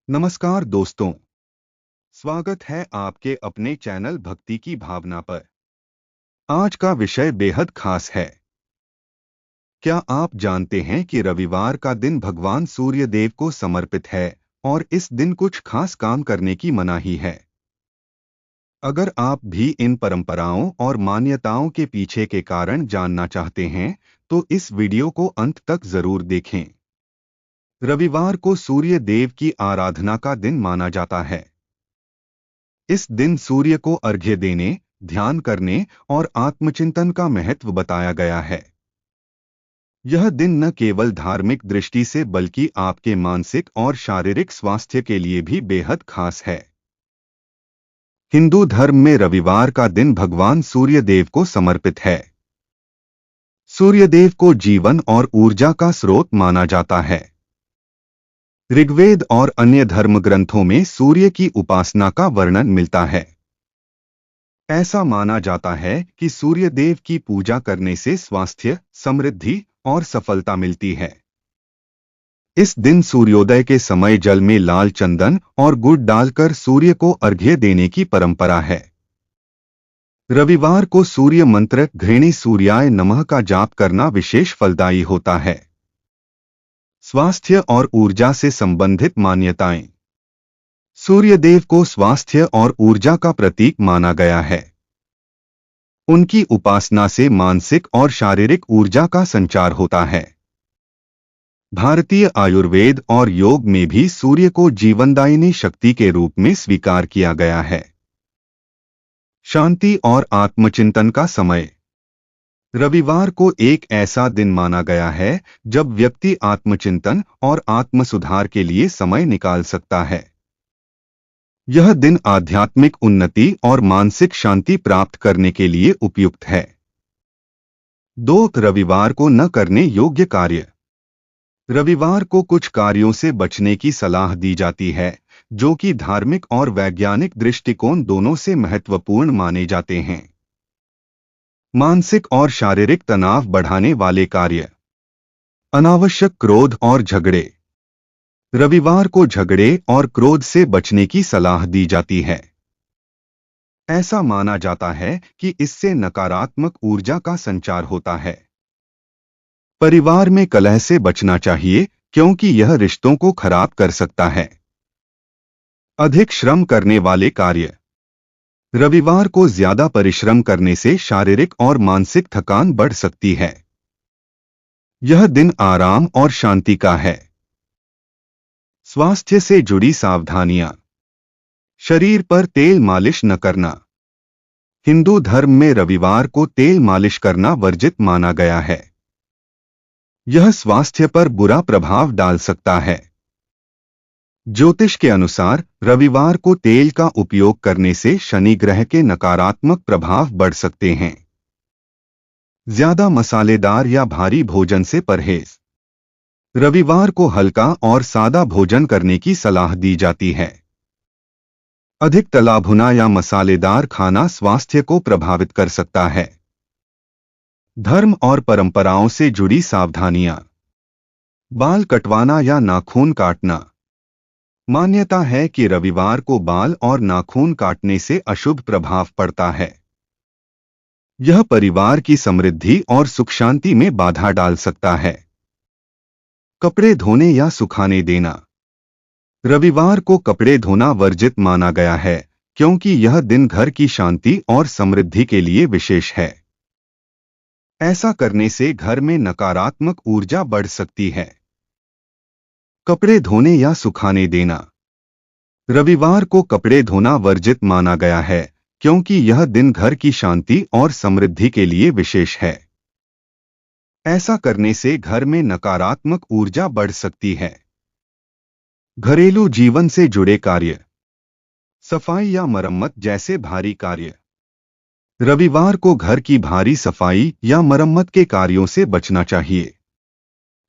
नमस्कार दोस्तों, स्वागत है आपके अपने चैनल भक्ति की भावना पर। आज का विषय बेहद खास है। क्या आप जानते हैं कि रविवार का दिन भगवान सूर्य देव को समर्पित है और इस दिन कुछ खास काम करने की मनाही है। अगर आप भी इन परंपराओं और मान्यताओं के पीछे के कारण जानना चाहते हैं, तो इस वीडियो को अंत तक जरूर देखें। रविवार को सूर्य देव की आराधना का दिन माना जाता है। इस दिन सूर्य को अर्घ्य देने, ध्यान करने और आत्मचिंतन का महत्व बताया गया है। यह दिन न केवल धार्मिक दृष्टि से बल्कि आपके मानसिक और शारीरिक स्वास्थ्य के लिए भी बेहद खास है। हिंदू धर्म में रविवार का दिन भगवान सूर्य देव को समर्पित है। सूर्यदेव को जीवन और ऊर्जा का स्रोत माना जाता है। ऋग्वेद और अन्य धर्म ग्रंथों में सूर्य की उपासना का वर्णन मिलता है। ऐसा माना जाता है कि सूर्य देव की पूजा करने से स्वास्थ्य, समृद्धि और सफलता मिलती है। इस दिन सूर्योदय के समय जल में लाल चंदन और गुड़ डालकर सूर्य को अर्घ्य देने की परंपरा है। रविवार को सूर्य मंत्र घृणी सूर्याय नमः का जाप करना विशेष फलदायी होता है। स्वास्थ्य और ऊर्जा से संबंधित मान्यताएं। सूर्यदेव को स्वास्थ्य और ऊर्जा का प्रतीक माना गया है। उनकी उपासना से मानसिक और शारीरिक ऊर्जा का संचार होता है। भारतीय आयुर्वेद और योग में भी सूर्य को जीवनदायिनी शक्ति के रूप में स्वीकार किया गया है। शांति और आत्मचिंतन का समय। रविवार को एक ऐसा दिन माना गया है जब व्यक्ति आत्मचिंतन और आत्मसुधार के लिए समय निकाल सकता है। यह दिन आध्यात्मिक उन्नति और मानसिक शांति प्राप्त करने के लिए उपयुक्त है। 2. रविवार को न करने योग्य कार्य। रविवार को कुछ कार्यों से बचने की सलाह दी जाती है, जो कि धार्मिक और वैज्ञानिक दृष्टिकोण दोनों से महत्वपूर्ण माने जाते हैं। मानसिक और शारीरिक तनाव बढ़ाने वाले कार्य। अनावश्यक क्रोध और झगड़े। रविवार को झगड़े और क्रोध से बचने की सलाह दी जाती है। ऐसा माना जाता है कि इससे नकारात्मक ऊर्जा का संचार होता है। परिवार में कलह से बचना चाहिए, क्योंकि यह रिश्तों को खराब कर सकता है। अधिक श्रम करने वाले कार्य। रविवार को ज्यादा परिश्रम करने से शारीरिक और मानसिक थकान बढ़ सकती है। यह दिन आराम और शांति का है। स्वास्थ्य से जुड़ी सावधानियां। शरीर पर तेल मालिश न करना। हिंदू धर्म में रविवार को तेल मालिश करना वर्जित माना गया है। यह स्वास्थ्य पर बुरा प्रभाव डाल सकता है। ज्योतिष के अनुसार रविवार को तेल का उपयोग करने से शनि ग्रह के नकारात्मक प्रभाव बढ़ सकते हैं। ज्यादा मसालेदार या भारी भोजन से परहेज। रविवार को हल्का और सादा भोजन करने की सलाह दी जाती है। अधिक तला भुना या मसालेदार खाना स्वास्थ्य को प्रभावित कर सकता है। धर्म और परंपराओं से जुड़ी सावधानियां। बाल कटवाना या नाखून काटना। मान्यता है कि रविवार को बाल और नाखून काटने से अशुभ प्रभाव पड़ता है। यह परिवार की समृद्धि और सुख शांति में बाधा डाल सकता है। कपड़े धोने या सुखाने देना। रविवार को कपड़े धोना वर्जित माना गया है, क्योंकि यह दिन घर की शांति और समृद्धि के लिए विशेष है। ऐसा करने से घर में नकारात्मक ऊर्जा बढ़ सकती है। कपड़े धोने या सुखाने देना। रविवार को कपड़े धोना वर्जित माना गया है, क्योंकि यह दिन घर की शांति और समृद्धि के लिए विशेष है। ऐसा करने से घर में नकारात्मक ऊर्जा बढ़ सकती है। घरेलू जीवन से जुड़े कार्य। सफाई या मरम्मत जैसे भारी कार्य। रविवार को घर की भारी सफाई या मरम्मत के कार्यों से बचना चाहिए।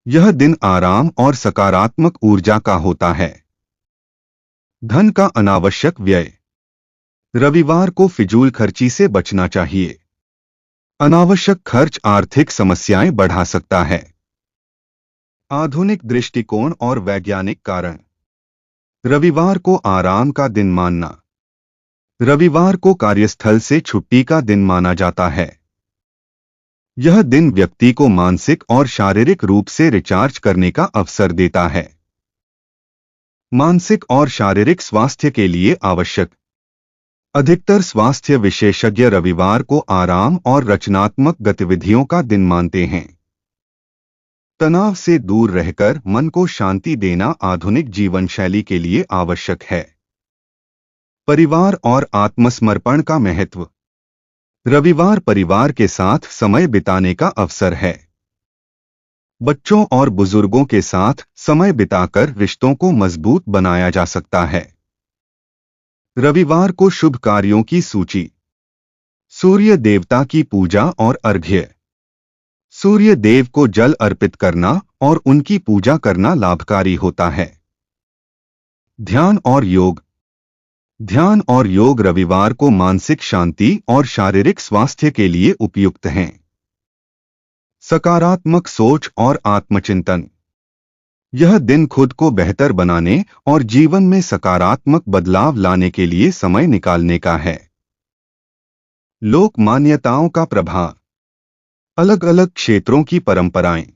यह दिन आराम और सकारात्मक ऊर्जा का होता है। धन का अनावश्यक व्यय। रविवार को फिजूल खर्ची से बचना चाहिए। अनावश्यक खर्च आर्थिक समस्याएं बढ़ा सकता है। आधुनिक दृष्टिकोण और वैज्ञानिक कारण। रविवार को आराम का दिन मानना। रविवार को कार्यस्थल से छुट्टी का दिन माना जाता है। यह दिन व्यक्ति को मानसिक और शारीरिक रूप से रिचार्ज करने का अवसर देता है। मानसिक और शारीरिक स्वास्थ्य के लिए आवश्यक। अधिकतर स्वास्थ्य विशेषज्ञ रविवार को आराम और रचनात्मक गतिविधियों का दिन मानते हैं। तनाव से दूर रहकर मन को शांति देना आधुनिक जीवन शैली के लिए आवश्यक है। परिवार और आत्मसमर्पण का महत्व। रविवार परिवार के साथ समय बिताने का अवसर है। बच्चों और बुजुर्गों के साथ समय बिताकर रिश्तों को मजबूत बनाया जा सकता है। रविवार को शुभ कार्यों की सूची। सूर्य देवता की पूजा और अर्घ्य। सूर्य देव को जल अर्पित करना और उनकी पूजा करना लाभकारी होता है। ध्यान और योग। ध्यान और योग रविवार को मानसिक शांति और शारीरिक स्वास्थ्य के लिए उपयुक्त हैं। सकारात्मक सोच और आत्मचिंतन। यह दिन खुद को बेहतर बनाने और जीवन में सकारात्मक बदलाव लाने के लिए समय निकालने का है। लोक मान्यताओं का प्रभाव। अलग अलग क्षेत्रों की परंपराएं।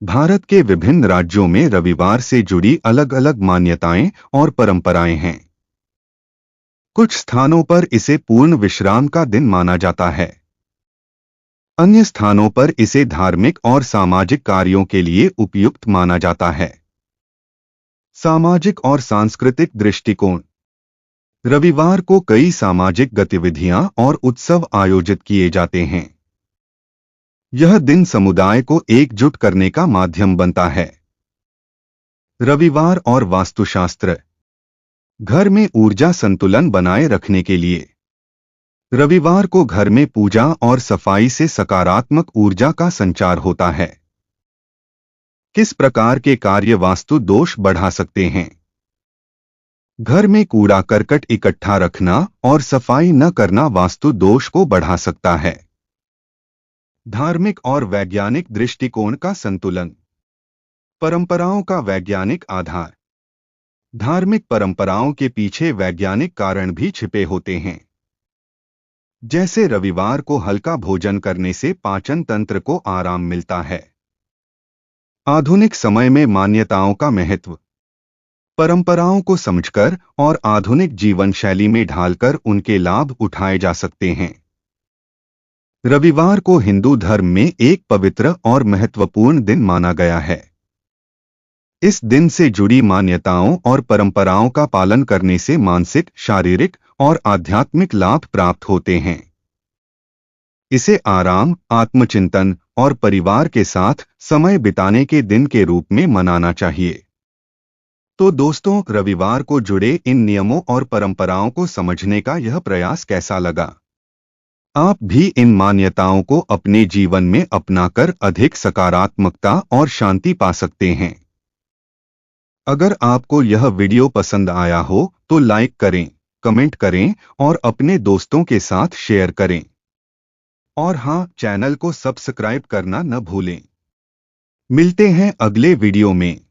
भारत के विभिन्न राज्यों में रविवार से जुड़ी अलग अलग मान्यताएं और परंपराएं हैं। कुछ स्थानों पर इसे पूर्ण विश्राम का दिन माना जाता है। अन्य स्थानों पर इसे धार्मिक और सामाजिक कार्यों के लिए उपयुक्त माना जाता है। सामाजिक और सांस्कृतिक दृष्टिकोण। रविवार को कई सामाजिक गतिविधियां और उत्सव आयोजित किए जाते हैं। यह दिन समुदाय को एकजुट करने का माध्यम बनता है। रविवार और वास्तुशास्त्र। घर में ऊर्जा संतुलन बनाए रखने के लिए रविवार को घर में पूजा और सफाई से सकारात्मक ऊर्जा का संचार होता है। किस प्रकार के कार्य वास्तु दोष बढ़ा सकते हैं? घर में कूड़ा करकट इकट्ठा रखना और सफाई न करना वास्तु दोष को बढ़ा सकता है। धार्मिक और वैज्ञानिक दृष्टिकोण का संतुलन। परंपराओं का वैज्ञानिक आधार। धार्मिक परंपराओं के पीछे वैज्ञानिक कारण भी छिपे होते हैं। जैसे रविवार को हल्का भोजन करने से पाचन तंत्र को आराम मिलता है। आधुनिक समय में मान्यताओं का महत्व। परंपराओं को समझकर और आधुनिक जीवन शैली में ढालकर उनके लाभ उठाए जा सकते हैं। रविवार को हिंदू धर्म में एक पवित्र और महत्वपूर्ण दिन माना गया है। इस दिन से जुड़ी मान्यताओं और परंपराओं का पालन करने से मानसिक, शारीरिक और आध्यात्मिक लाभ प्राप्त होते हैं। इसे आराम, आत्मचिंतन और परिवार के साथ समय बिताने के दिन के रूप में मनाना चाहिए। तो दोस्तों, रविवार को जुड़े इन नियमों और परंपराओं को समझने का यह प्रयास कैसा लगा? आप भी इन मान्यताओं को अपने जीवन में अपनाकर अधिक सकारात्मकता और शांति पा सकते हैं। अगर आपको यह वीडियो पसंद आया हो तो लाइक करें, कमेंट करें और अपने दोस्तों के साथ शेयर करें। और हाँ, चैनल को सब्सक्राइब करना न भूलें। मिलते हैं अगले वीडियो में।